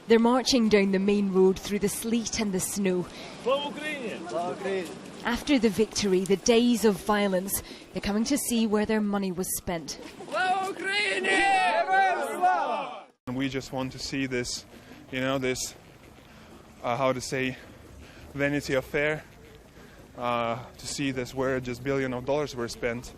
They're marching down the main road through the sleet and the snow. After the victory, the days of violence, they're coming to see where their money was spent. We just want to see this, this, how to say, Vanity Fair, to see this where just billions of dollars were spent.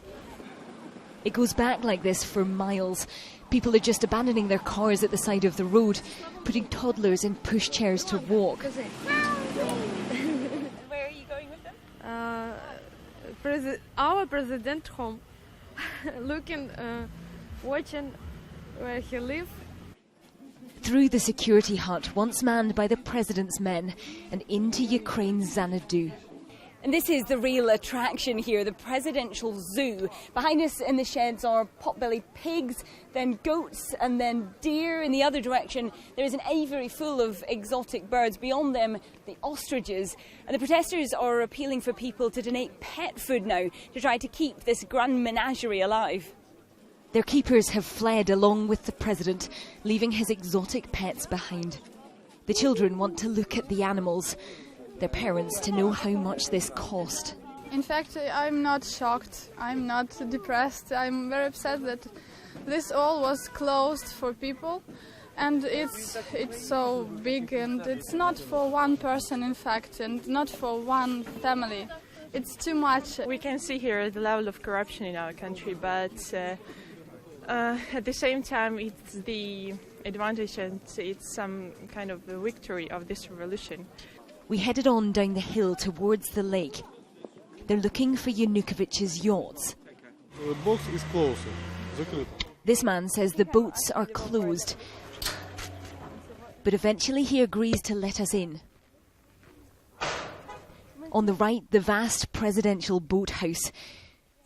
It goes back like this for miles. People are just abandoning their cars at the side of the road, putting toddlers in pushchairs to walk. Where are you going with them? Our president home, looking, watching where he lives. Through the security hut, once manned by the president's men, and into Ukraine's Xanadu. And this is the real attraction here, the presidential zoo. Behind us in the sheds are potbelly pigs, then goats, and then deer. In the other direction, there is an aviary full of exotic birds. Beyond them, the ostriches. And the protesters are appealing for people to donate pet food now to try to keep this grand menagerie alive. Their keepers have fled along with the president, leaving his exotic pets behind. The children want to look at the animals, their parents to know how much this cost. In fact, I'm not shocked, I'm not depressed, I'm very upset that this all was closed for people, and it's so big, and it's not for one person in fact, and not for one family. It's too much. We can see here the level of corruption in our country, but at the same time it's the advantage and it's some kind of a victory of this revolution. We headed on down the hill towards the lake. They're looking for Yanukovych's yachts. The boat is closed. This man says the boats are closed. But eventually he agrees to let us in. On the right, the vast presidential boathouse.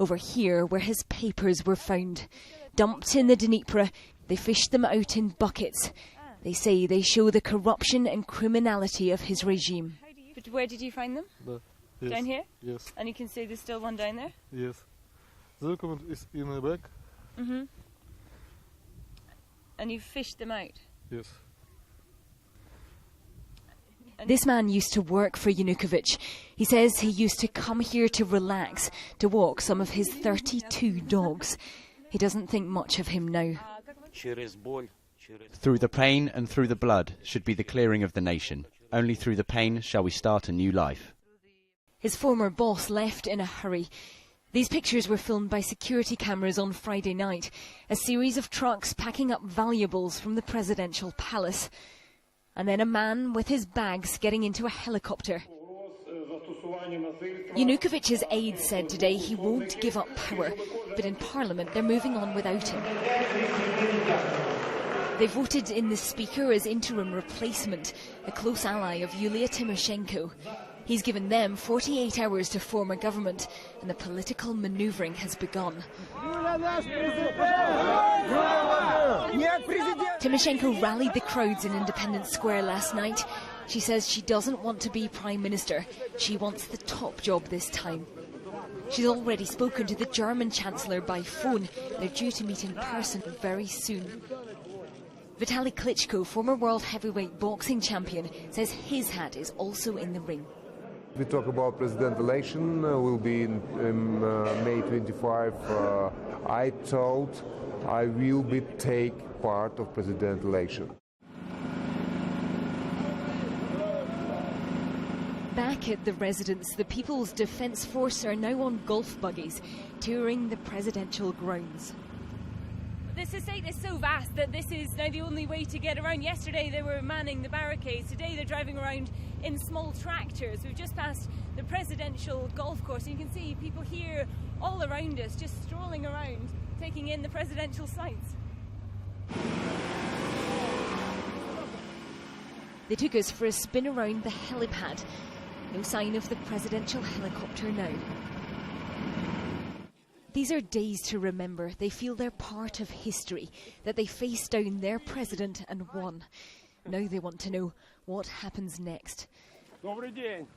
Over here, where his papers were found. Dumped in the Dnipro, they fished them out in buckets. They say they show the corruption and criminality of his regime. But where did you find them? Yes. Down here? Yes. And you can see there's still one down there? Yes. The document is in the back. Mm-hmm. And you fished them out? Yes. This man used to work for Yanukovych. He says he used to come here to relax, to walk some of his 32 dogs. He doesn't think much of him now. Through the pain and through the blood should be the clearing of the nation. Only through the pain shall we start a new life. His former boss left in a hurry. These pictures were filmed by security cameras on Friday night. A series of trucks packing up valuables from the presidential palace. And then a man with his bags getting into a helicopter. Yanukovych's aides said today he won't give up power, but in Parliament they're moving on without him. They voted in the Speaker as interim replacement, a close ally of Yulia Tymoshenko. He's given them 48 hours to form a government, and the political manoeuvring has begun. Tymoshenko rallied the crowds in Independence Square last night. She says she doesn't want to be Prime Minister. She wants the top job this time. She's already spoken to the German Chancellor by phone. They're due to meet in person very soon. Vitaly Klitschko, former world heavyweight boxing champion, says his hat is also in the ring. We talk about president election, will be in May 25. I told I will take part of president election. Back at the residence, the People's Defence Force are now on golf buggies, touring the presidential grounds. The state is so vast that this is now the only way to get around. Yesterday they were manning the barricades. Today they're driving around in small tractors. We've just passed the presidential golf course. And you can see people here all around us just strolling around, taking in the presidential sights. They took us for a spin around the helipad. No sign of the presidential helicopter now. These are days to remember. They feel they're part of history, that they faced down their president and won. Now they want to know what happens next. Добрый день.